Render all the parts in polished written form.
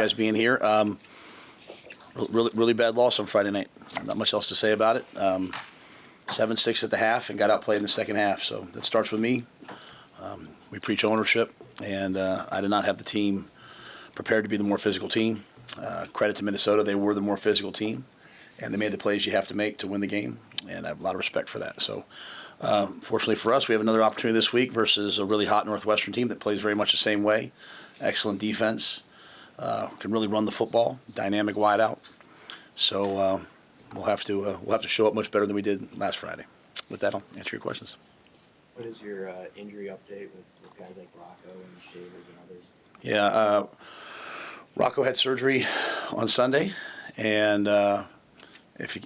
Guys being here. Really bad loss on Friday night. Not much else to say about it. 7-6 at the half and got outplayed in the second half. So that starts with me. We preach ownership, and I did not have the team prepared to be the more physical team. Credit to Minnesota. They were the more physical team, and they made the plays you have to make to win the game, and I have a lot of respect for that. So fortunately for us, we have another opportunity this week versus a really hot Northwestern team that plays very much the same way. Excellent defense. Can really run the football, dynamic wideout. So we'll have to show up much better than we did last Friday. With that, I'll answer your questions. What is your injury update with guys like Rocco and Shavers and others? Yeah, Rocco had surgery on Sunday, and if he,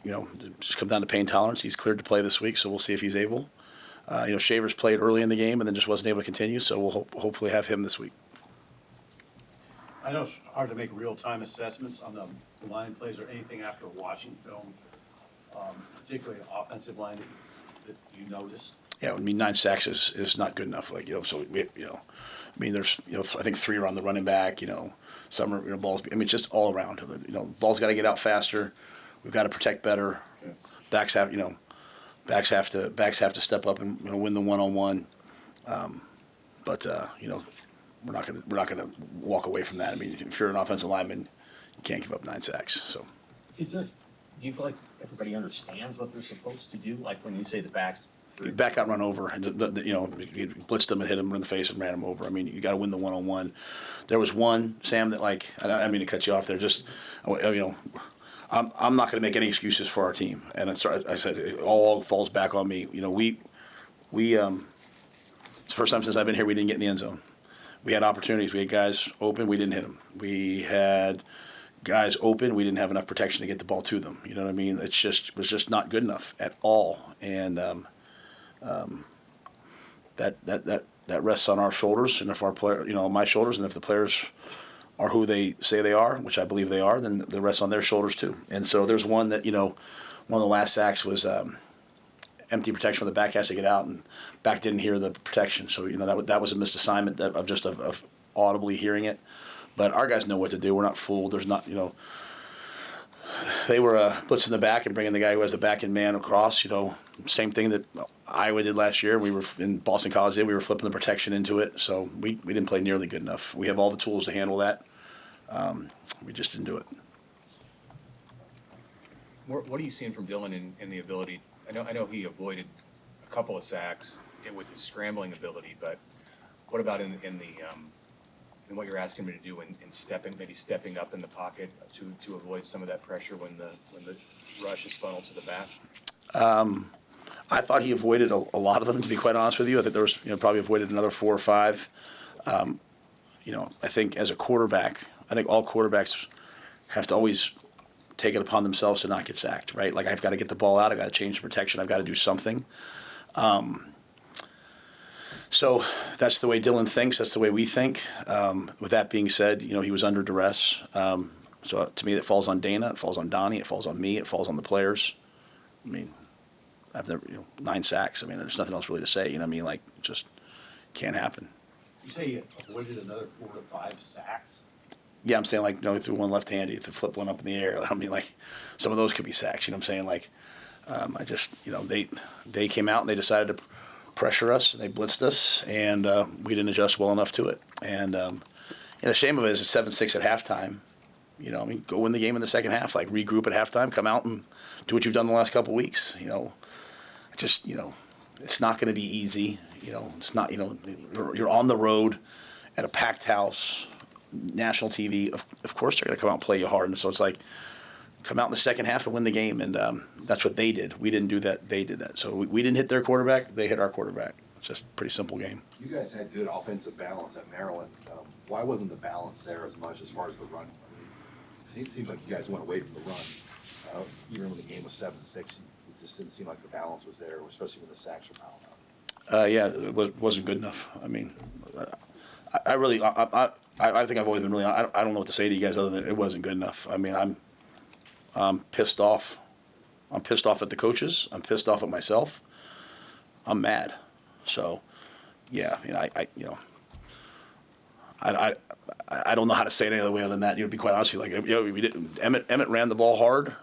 just come down to pain tolerance, he's cleared to play this week. So we'll see if he's able. Shavers played early in the game and then just wasn't able to continue. So we'll hopefully have him this week. I know it's hard to make real-time assessments on the line plays or anything after watching film, particularly the offensive line that you noticed. Yeah, I mean 9 sacks is not good enough. So there's I think 3 are on the running back. Some are balls. I mean, just all around. Balls got to get out faster. We've got to protect better. Okay. Backs have to step up and win the one-on-one. But we're not gonna walk away from that. I mean, if you're an offensive lineman, you can't give up 9 sacks. So, do you feel like everybody understands what they're supposed to do? Like when you say the backs, back out, run over, and you blitzed them and hit them in the face and ran them over. I mean, you got to win the one-on-one. There was one, Sam, that I didn't mean to cut you off there. Just I'm not going to make any excuses for our team, and I said it all falls back on me. We it's the first time since I've been here we didn't get in the end zone. We had opportunities. We had guys open. We didn't hit them. We had guys open. We didn't have enough protection to get the ball to them. You know what I mean? It was just not good enough at all. And that rests on our shoulders, and if our player, my shoulders, and if the players are who they say they are, which I believe they are, then the rests on their shoulders too. And so there's one that one of the last sacks was empty protection where the back has to get out, and back didn't hear the protection. So that was a missed assignment of audibly hearing it. But our guys know what to do. We're not fooled. There's not they were blitzing the back and bringing the guy who has the back and man across. Same thing that Iowa did last year. We were in Boston College. We were flipping the protection into it. So we didn't play nearly good enough. We have all the tools to handle that. We just didn't do it. What are you seeing from Dylan in the ability? I know he avoided a couple of sacks with his scrambling ability, but what about in what you're asking me to do in stepping up in the pocket to avoid some of that pressure when the rush is funneled to the back? I thought he avoided a lot of them, to be quite honest with you. I think there was probably avoided another 4 or 5. I think as a quarterback, I think all quarterbacks have to always take it upon themselves to not get sacked, right? Like, I've got to get the ball out. I've got to change the protection. I've got to do something. So that's the way Dylan thinks. That's the way we think. With that being said, he was under duress. So to me, it falls on Dana. It falls on Donnie. It falls on me. It falls on the players. I mean, I've never, 9 sacks. I mean, there's nothing else really to say. It just can't happen. You say you avoided another 4 to 5 sacks? Yeah, I'm saying he threw one left-handed, to flip one up in the air. I mean, some of those could be sacks. I'm saying? I just, they came out and they decided to pressure us. And they blitzed us, and we didn't adjust well enough to it. And the shame of it is it's 7-6 at halftime. Go win the game in the second half. Regroup at halftime, come out and do what you've done the last couple of weeks. It's not going to be easy. It's not. You're on the road at a packed house. National TV, of course they're going to come out and play you hard, and so it's come out in the second half and win the game, and that's what they did. We didn't do that; they did that. So we didn't hit their quarterback; they hit our quarterback. It's just a pretty simple game. You guys had good offensive balance at Maryland. Why wasn't the balance there as much as far as the run? It seems like you guys went away from the run. Even when the game was 7-6, it just didn't seem like the balance was there, especially when the sacks were piling up. Yeah, it wasn't good enough. I mean, I think I've always been really. I don't know what to say to you guys other than it wasn't good enough. I mean, I'm pissed off. I'm pissed off at the coaches. I'm pissed off at myself. I'm mad. So, yeah, I I don't know how to say it any other way other than that. To be quite honest with you, like, we didn't. Emmett ran the ball hard.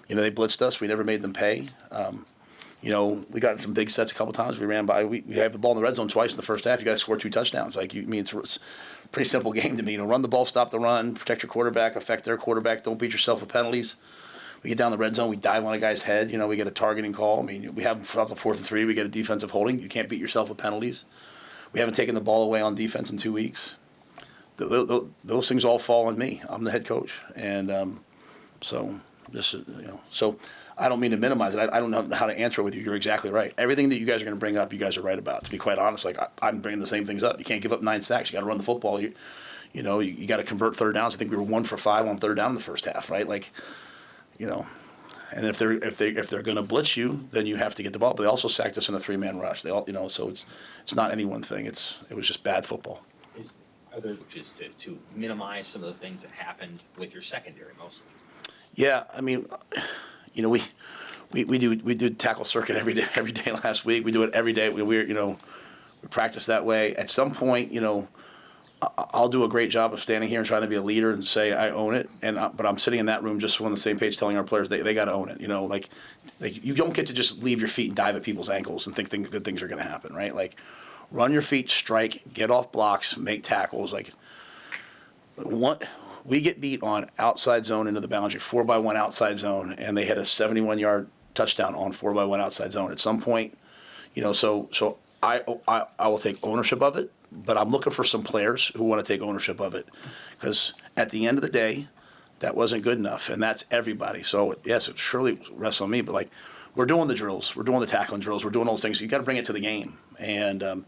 They blitzed us. We never made them pay. We got some big sets a couple times. We ran by. We have the ball in the red zone twice in the first half. You got to score 2 touchdowns. It's a pretty simple game to me. Run the ball, stop the run, protect your quarterback, affect their quarterback. Don't beat yourself with penalties. We get down the red zone, we dive on a guy's head. We get a targeting call. We have up to 4th and 3. We get a defensive holding. You can't beat yourself with penalties. We haven't taken the ball away on defense in 2 weeks. Those things all fall on me. I'm the head coach, and so I don't mean to minimize it. I don't know how to answer it with you. You're exactly right. Everything that you guys are going to bring up, you guys are right about. To be quite honest, I'm bringing the same things up. You can't give up 9 sacks. You got to run the football. You got to convert third downs. I think we were 1 for 5 on third down in the first half, right? And if they're going to blitz you, then you have to get the ball. But they also sacked us in a 3-man rush. They all, so it's not any one thing. It was just bad football. Just to minimize some of the things that happened with your secondary mostly. Yeah, we do tackle circuit every day last week. We do it every day. We practice that way. At some point, I'll do a great job of standing here and trying to be a leader and say I own it. But I'm sitting in that room just on the same page, telling our players they got to own it. Like you don't get to just leave your feet and dive at people's ankles and think good things are going to happen, right? Like, run your feet, strike, get off blocks, make tackles. We get beat on outside zone into the boundary, 4-by-1 outside zone, and they hit a 71-yard touchdown on 4-by-1 outside zone. At some point, so I will take ownership of it, but I'm looking for some players who want to take ownership of it, because at the end of the day, that wasn't good enough, and that's everybody. So yes, it surely rests on me, but we're doing the drills, we're doing the tackling drills, we're doing all those things. You got to bring it to the game, and I'm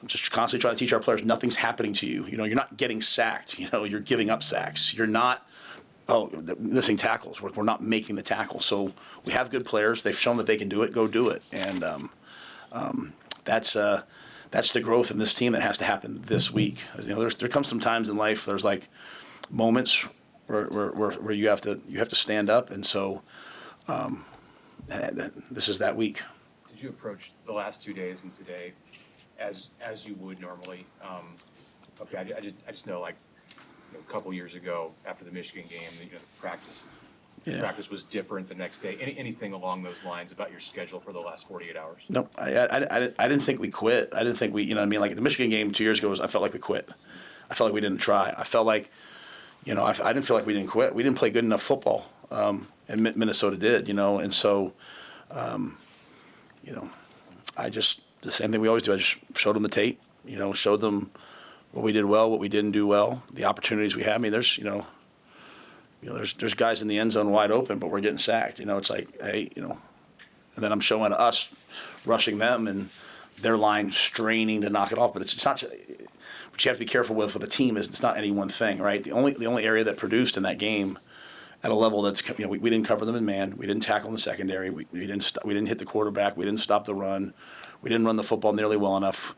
just constantly trying to teach our players nothing's happening to you. You're not getting sacked. You're giving up sacks. You're not missing tackles. We're not making the tackle. So we have good players. They've shown that they can do it. Go do it. And that's the growth in this team that has to happen this week. There comes some times in life. There's moments where you have to stand up. And so this is that week. Did you approach the last 2 days and today as you would normally? I just know, a couple years ago after the Michigan game, practice was different the next day. Anything along those lines about your schedule for the last 48 hours? No, I didn't think we quit. I didn't think we, like the Michigan game 2 years ago I felt like we quit. I felt like we didn't try. I felt like, I didn't feel like we didn't quit. We didn't play good enough football, and Minnesota did, and so, the same thing we always do. I just showed them the tape, showed them what we did well, what we didn't do well, the opportunities we had. There's guys in the end zone wide open, but we're getting sacked. It's like, hey, and then I'm showing us rushing them and their line straining to knock it off. But it's not. What you have to be careful with a team is it's not any one thing, right? The only area that produced in that game at a level that's, we didn't cover them in man. We didn't tackle in the secondary. We didn't hit the quarterback. We didn't stop the run. We didn't run the football nearly well enough.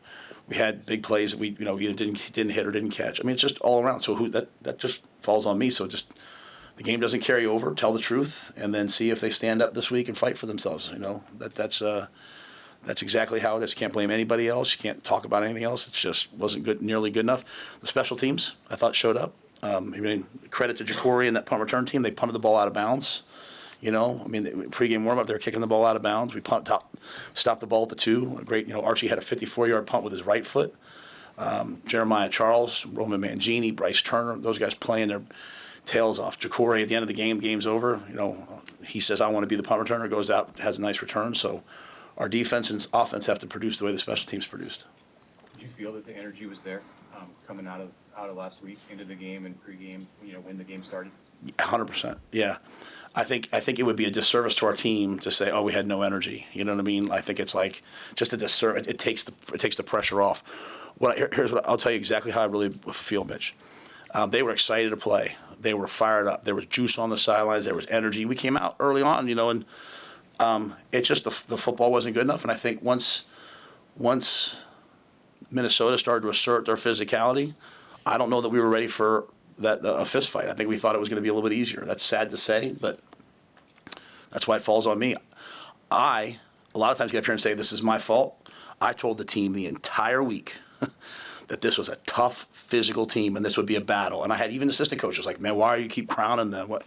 We had big plays that we either didn't hit or didn't catch. It's just all around. So that just falls on me. So just the game doesn't carry over. Tell the truth, and then see if they stand up this week and fight for themselves. That's exactly how it is. You can't blame anybody else. You can't talk about anything else. It just wasn't nearly good enough. The special teams, I thought, showed up. Credit to Jacory and that punt return team. They punted the ball out of bounds. Pregame warm-up, they were kicking the ball out of bounds. We stopped the ball at the 2. Great, Archie had a 54-yard punt with his right foot. Jeremiah Charles, Roman Mangini, Bryce Turner, those guys playing their tails off. Jacory, at the end of the game's over. He says, I want to be the punt returner, goes out, has a nice return. So our defense and offense have to produce the way the special teams produced. Did you feel that the energy was there coming out of last week into the game and pregame, when the game started? 100%. Yeah. I think it would be a disservice to our team to say, we had no energy. You know what I mean? I think it's just a disservice. It takes the pressure off. Here's what I'll tell you exactly how I really feel, Mitch. They were excited to play. They were fired up. There was juice on the sidelines. There was energy. We came out early on, and it just the football wasn't good enough. And I think once Minnesota started to assert their physicality, I don't know that we were ready for a fist fight. I think we thought it was going to be a little bit easier. That's sad to say, but that's why it falls on me. A lot of times get up here and say, this is my fault. I told the team the entire week, that this was a tough physical team and this would be a battle. And I had even assistant coaches like, man, why are you keep crowning them? What?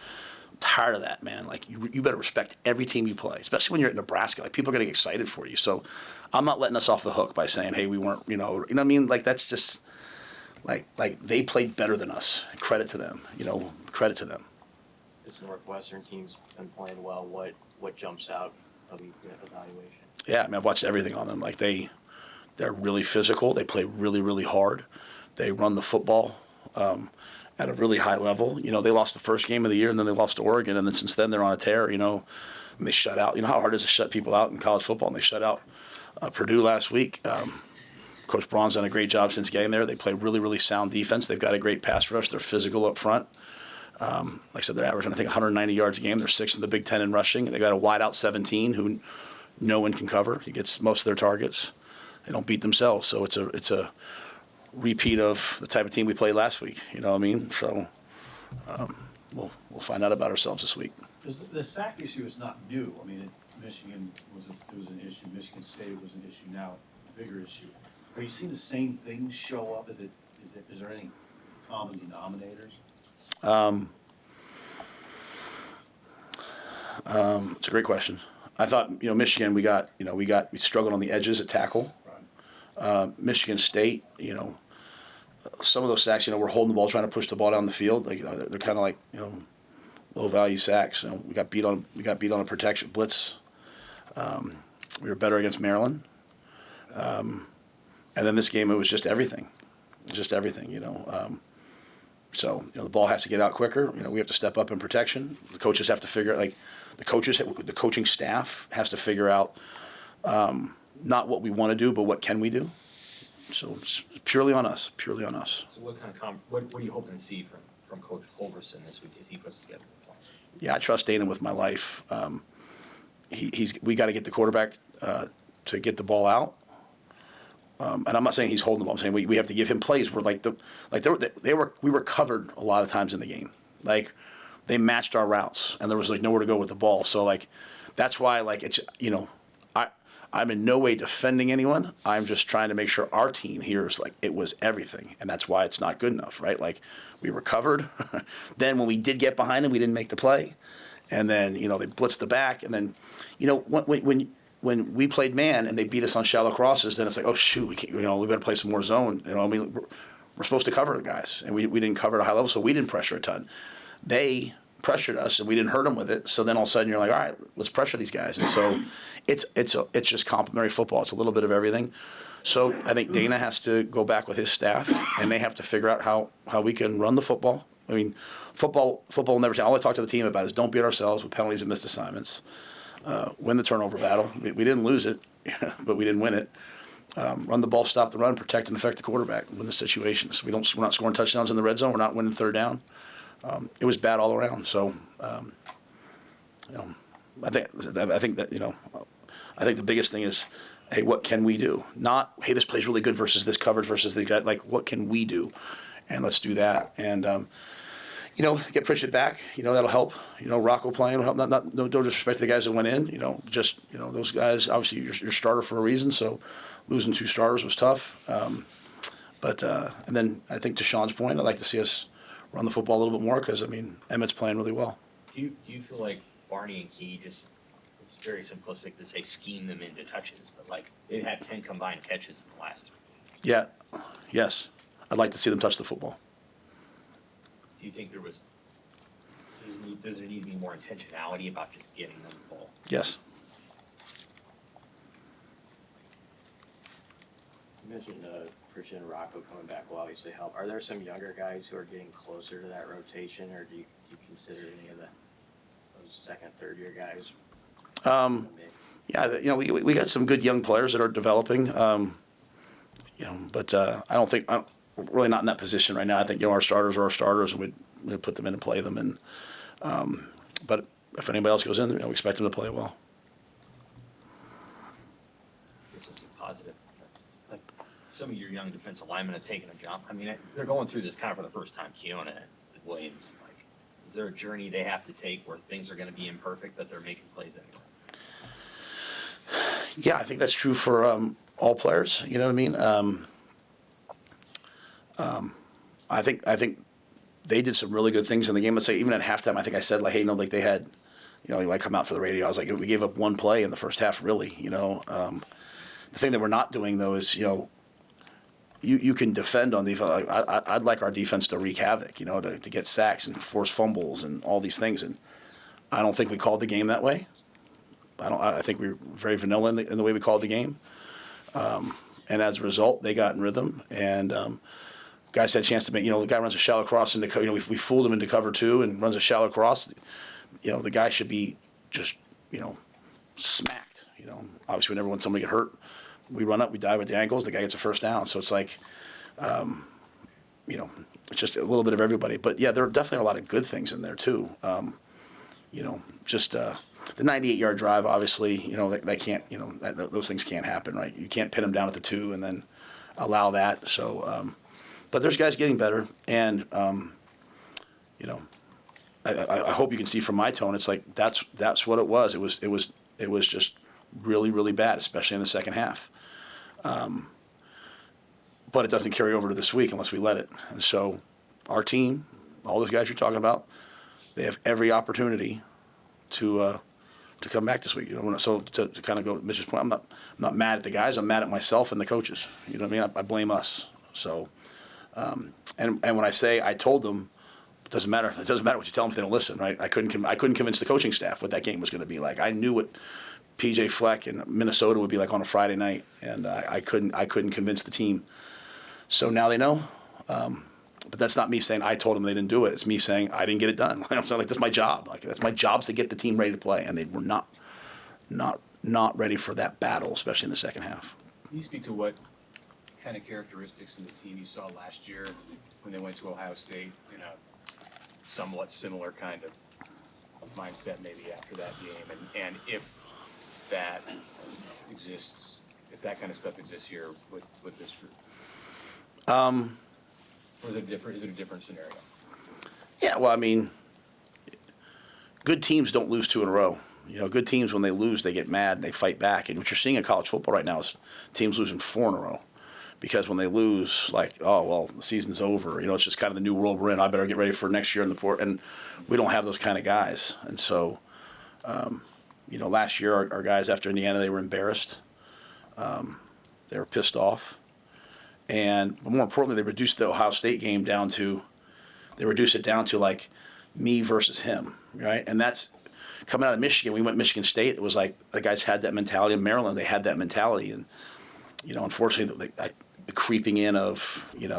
I'm tired of that, man. Like you better respect every team you play, especially when you're at Nebraska. Like people are getting excited for you. So I'm not letting us off the hook by saying, hey, we weren't, what I mean? Like that's just like they played better than us. Credit to them, credit to them. This Northwestern team's been playing well. What jumps out of your evaluation? Yeah, I mean, I've watched everything on them. Like they're really physical. They play really, really hard. They run the football at a really high level. They lost the first game of the year, and then they lost to Oregon, and then since then they're on a tear. And they shut out. You know how hard it is to shut people out in college football, and they shut out Purdue last week. Coach Braun's done a great job since getting there. They play really, really sound defense. They've got a great pass rush. They're physical up front. Like I said, they're averaging, I think, 190 yards a game. They're sixth in the Big Ten in rushing. They got a wideout 17 who no one can cover. He gets most of their targets. They don't beat themselves, so it's a repeat of the type of team we played last week. You know what I mean? So we'll find out about ourselves this week. The sack issue is not new. I mean, Michigan was an issue. Michigan State was an issue. Now, a bigger issue. Are you seeing the same things show up? Is there any common denominators? It's a great question. I thought, Michigan, we struggled on the edges at tackle. Right. Michigan State, some of those sacks, we're holding the ball, trying to push the ball down the field. Like, they're kind of like, low value sacks. We got beat on a protection blitz. We were better against Maryland. And then this game, it was just everything. So, the ball has to get out quicker. We have to step up in protection. The coaches have to figure out, the coaching staff has to figure out not what we want to do, but what can we do. So it's purely on us. So what kind of what are you hoping to see from Coach Holgerson this week as he puts together the plan? Yeah, I trust Dana with my life. We got to get the quarterback to get the ball out. And I'm not saying he's holding the ball. I'm saying we have to give him plays where we were covered a lot of times in the game. Like they matched our routes and there was nowhere to go with the ball. So that's why it's I'm in no way defending anyone. I'm just trying to make sure our team hears it was everything, and that's why it's not good enough, right? We were covered. Then when we did get behind them, we didn't make the play, and then they blitzed the back, and then when we played man and they beat us on shallow crosses, then it's oh shoot, we can't, we better play some more zone. We're supposed to cover the guys, and we didn't cover at a high level, so we didn't pressure a ton. They pressured us, and we didn't hurt them with it. So then all of a sudden you're all right, let's pressure these guys. And so it's just complementary football. It's a little bit of everything. So I think Dana has to go back with his staff, and they have to figure out how we can run the football. I mean, football will never change. All I talk to the team about is don't beat ourselves with penalties and missed assignments. Win the turnover battle. We didn't lose it, but we didn't win it. Run the ball, stop the run, protect and affect the quarterback, win the situations. We're not scoring touchdowns in the red zone. We're not winning third down. It was bad all around. So, I think that I think the biggest thing is, hey, what can we do? Not, hey, this play's really good versus this coverage versus the guy. What can we do? And let's do that. And get Pritchett back. That'll help. Rocco playing will help. No disrespect to the guys that went in. Those guys. Obviously, you're starter for a reason. So, losing two starters was tough. And then I think to Sean's point, I'd like to see us run the football a little bit more because Emmett's playing really well. Do you feel like Barney and Key it's very simplistic to say scheme them into touches, but they've had 10 combined catches in the last 3 games. Yeah, yes. I'd like to see them touch the football. Do you think does there need to be more intentionality about just getting them the ball? Yes. You mentioned Pritchett and Rocco coming back will obviously help. Are there some younger guys who are getting closer to that rotation, or do you consider any of those second, third year guys? Yeah, we got some good young players that are developing. But I'm really not in that position right now. I think our starters are our starters, and we'd put them in and play them. And but if anybody else goes in, we expect them to play well. This is a positive. Some of your young defensive linemen have taken a jump. They're going through this kind of for the first time. Keona and Williams. Is there a journey they have to take where things are going to be imperfect, but they're making plays anyway? Yeah, I think that's true for all players. You know what I mean? I think they did some really good things in the game. Let's say even at halftime, I think I said like, hey, like they had, like come out for the radio. I was like, we gave up one play in the first half, really. The thing that we're not doing though is, you can defend on defense. I'd like our defense to wreak havoc, to get sacks and force fumbles and all these things. And I don't think we called the game that way. I think we were very vanilla in the way we called the game. And as a result, they got in rhythm and. Guys had a chance to make, the guy runs a shallow cross into, we fooled him into cover 2 and runs a shallow cross. The guy should be just, smacked. Obviously, we never want somebody to get hurt. We run up, we dive at the ankles, the guy gets a first down. So it's like, it's just a little bit of everybody. But yeah, there are definitely a lot of good things in there too. Just the 98-yard drive, obviously, that can't, those things can't happen, right? You can't pin them down at the 2 and then allow that. So, but there's guys getting better, and I hope you can see from my tone. It's like that's what it was. It was just really, really bad, especially in the second half. But it doesn't carry over to this week unless we let it. And so, our team, all those guys you're talking about, they have every opportunity to come back this week. So to kind of go to Mitch's point, I'm not mad at the guys. I'm mad at myself and the coaches. You know what I mean? I blame us. So. And when I say I told them, it doesn't matter. It doesn't matter what you tell them if they don't listen, right? I couldn't convince the coaching staff what that game was going to be like. I knew what PJ Fleck and Minnesota would be like on a Friday night, and I couldn't convince the team. So now they know. But that's not me saying I told them they didn't do it. It's me saying I didn't get it done. I'm saying like that's my job. Like that's my job's to get the team ready to play, and they were not ready for that battle, especially in the second half. Can you speak to what kind of characteristics in the team you saw last year when they went to Ohio State in a somewhat similar kind of mindset maybe after that game, and if that exists, if that kind of stuff exists here with this group? Or is it a different scenario? Yeah, well, I mean, good teams don't lose 2 in a row. Good teams, when they lose, they get mad and they fight back. And what you're seeing in college football right now is teams losing 4 in a row. Because when they lose, like, oh, well, the season's over. It's just kind of the new world we're in. I better get ready for next year in the port. And we don't have those kind of guys. And so, last year our guys after Indiana, they were embarrassed. They were pissed off. And more importantly, they reduced the Ohio State game down to like me versus him, right? And that's coming out of Michigan. We went Michigan State. It was like the guys had that mentality. In Maryland, they had that mentality. And, unfortunately, the creeping in of, that's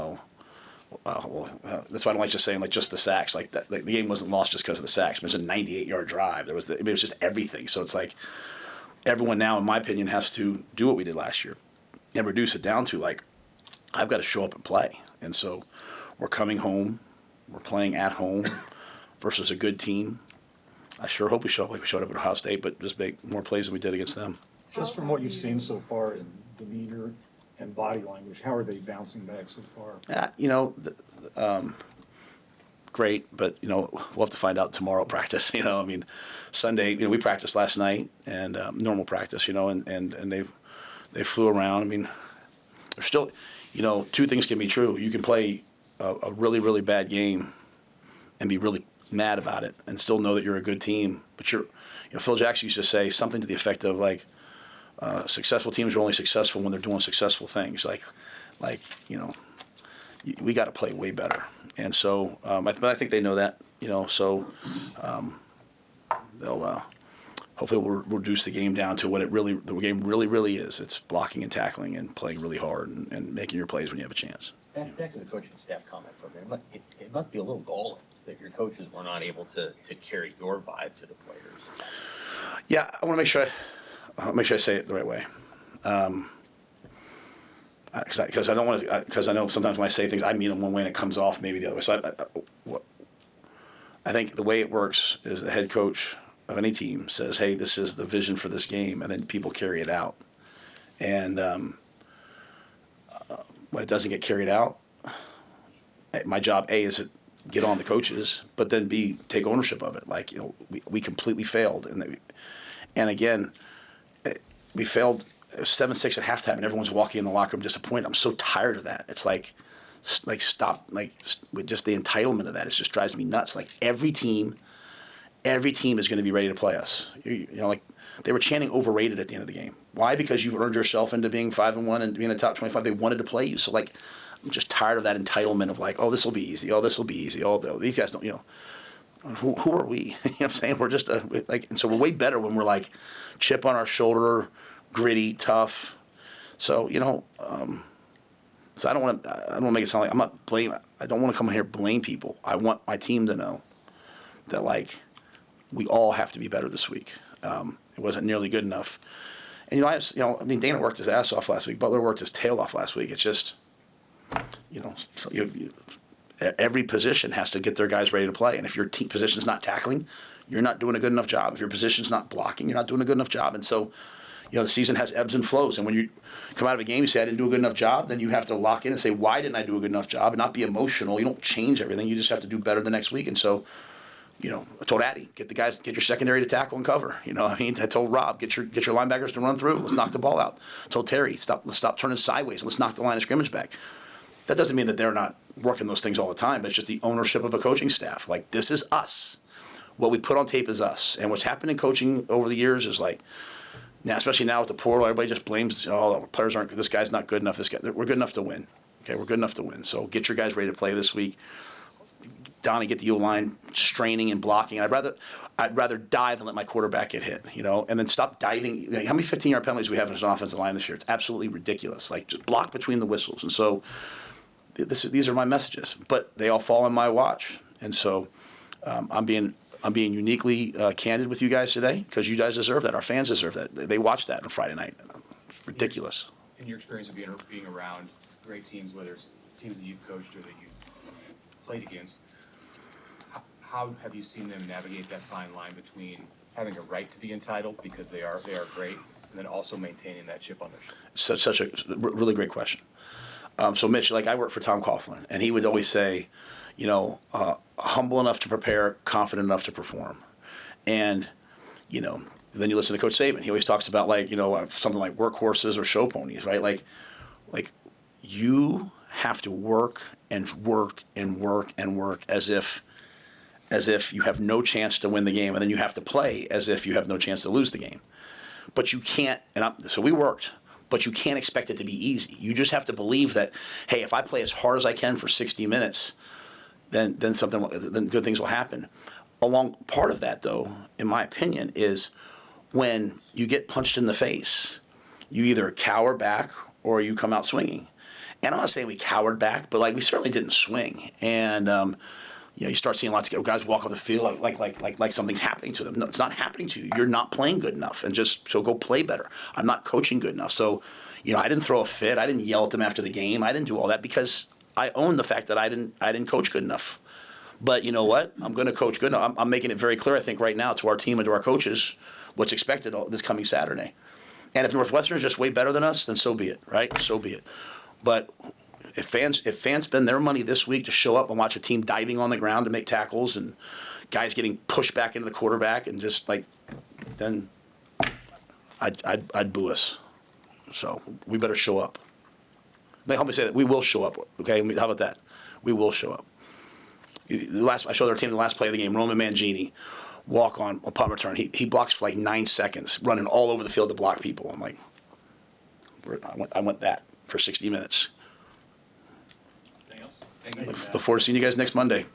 why I don't like just saying like just the sacks. Like that, the game wasn't lost just because of the sacks. It was a 98-yard drive. It was just everything. So it's like everyone now, in my opinion, has to do what we did last year and reduce it down to like I've got to show up and play. And so we're coming home. We're playing at home versus a good team. I sure hope we show up like we showed up at Ohio State, but just make more plays than we did against them. Just from what you've seen so far in demeanor and body language, how are they bouncing back so far? Great, but we'll have to find out tomorrow at practice. Sunday, we practiced last night and normal practice, and they flew around. I mean, there's still, 2 things can be true. You can play a really, really bad game and be really mad about it and still know that you're a good team. But Phil Jackson used to say something to the effect of like, successful teams are only successful when they're doing successful things. We got to play way better. And so, but I think they know that, so they'll hopefully we'll reduce the game down to what the game really is. It's blocking and tackling and playing really hard and making your plays when you have a chance. Back to the coaching staff comment for a minute. It must be a little galling that your coaches were not able to carry your vibe to the players. Yeah, I want to make sure I say it the right way. Because I don't want to. Because I know sometimes when I say things, I mean them one way and it comes off maybe the other way. So I think the way it works is the head coach of any team says, "Hey, this is the vision for this game," and then people carry it out. And when it doesn't get carried out, my job A is to get on the coaches, but then B, take ownership of it. Like we completely failed, and again, we failed 7-6 at halftime, and everyone's walking in the locker room disappointed. I'm so tired of that. It's like stop, with just the entitlement of that. It just drives me nuts. Like every team is going to be ready to play us. You know, like they were chanting overrated at the end of the game. Why? Because you've earned yourself into being 5-1 and being in the top 25. They wanted to play you. So like, I'm just tired of that entitlement of like, oh, this will be easy. Oh, this will be easy. Oh, these guys don't, you know. Who are we? You know what I'm saying? We're just and so we're way better when we're like chip on our shoulder, gritty, tough. So, you know, so I don't want to make it sound like I'm not blame. I don't want to come in here and blame people. I want my team to know that like we all have to be better this week. It wasn't nearly good enough. And I mean, Dana worked his ass off last week. Butler worked his tail off last week. It's just, you know, so every position has to get their guys ready to play. And if your team position's not tackling, you're not doing a good enough job. If your position's not blocking, you're not doing a good enough job. And so, you know, the season has ebbs and flows. And when you come out of a game, you say, I didn't do a good enough job, then you have to lock in and say, why didn't I do a good enough job? And not be emotional. You don't change everything. You just have to do better the next week. And so, you know, I told Addy, get your secondary to tackle and cover. You know, I mean, I told Rob, get your linebackers to run through. Let's knock the ball out. I told Terry, let's stop turning sideways. Let's knock the line of scrimmage back. That doesn't mean that they're not working those things all the time, but it's just the ownership of a coaching staff. Like, this is us. What we put on tape is us. And what's happened in coaching over the years is like, now, especially now with the portal, everybody just blames, oh, players aren't good. This guy's not good enough. We're good enough to win. Okay, we're good enough to win. So get your guys ready to play this week. Donnie, get the O-line straining and blocking. I'd rather dive than let my quarterback get hit, you know, and then stop diving. You know, how many 15-yard penalties we have as an offensive line this year? It's absolutely ridiculous. Like, just block between the whistles. And so these are my messages, but they all fall on my watch. And so I'm being uniquely candid with you guys today because you guys deserve that. Our fans deserve that. They watch that on Friday night. It's ridiculous. In your experience of being around great teams, whether it's teams that you've coached or that you've played against, how have you seen them navigate that fine line between having a right to be entitled because they are great, and then also maintaining that chip on their shoulder? Such a really great question. So Mitch, like I worked for Tom Coughlin, and he would always say, you know, humble enough to prepare, confident enough to perform. And, you know, then you listen to Coach Saban. He always talks about like, you know, something like workhorses or show ponies, right? Like you have to work and work and work and work as if you have no chance to win the game, and then you have to play as if you have no chance to lose the game. But you can't, so we worked, but you can't expect it to be easy. You just have to believe that, hey, if I play as hard as I can for 60 minutes, then good things will happen. Part of that, though, in my opinion, is when you get punched in the face, you either cower back or you come out swinging. And I'm not saying we cowered back, but like we certainly didn't swing. And you know, you start seeing lots of guys walk off the field like something's happening to them. No, it's not happening to you. You're not playing good enough, and so go play better. I'm not coaching good enough. So, you know, I didn't throw a fit. I didn't yell at them after the game. I didn't do all that because I own the fact that I didn't coach good enough. But you know what? I'm going to coach good enough. I'm making it very clear, I think, right now to our team and to our coaches what's expected this coming Saturday. And if Northwestern is just way better than us, then so be it, right? So be it. But if fans spend their money this week to show up and watch a team diving on the ground to make tackles and guys getting pushed back into the quarterback and just like, then I'd boo us. So we better show up. Help me say that. We will show up. Okay, how about that? We will show up. I showed our team the last play of the game. Roman Mangini, walk on punt return. He blocks for like 9 seconds, running all over the field to block people. I'm like, I went that for 60 minutes. Anything else? Thank you. Look forward to seeing you guys next Monday.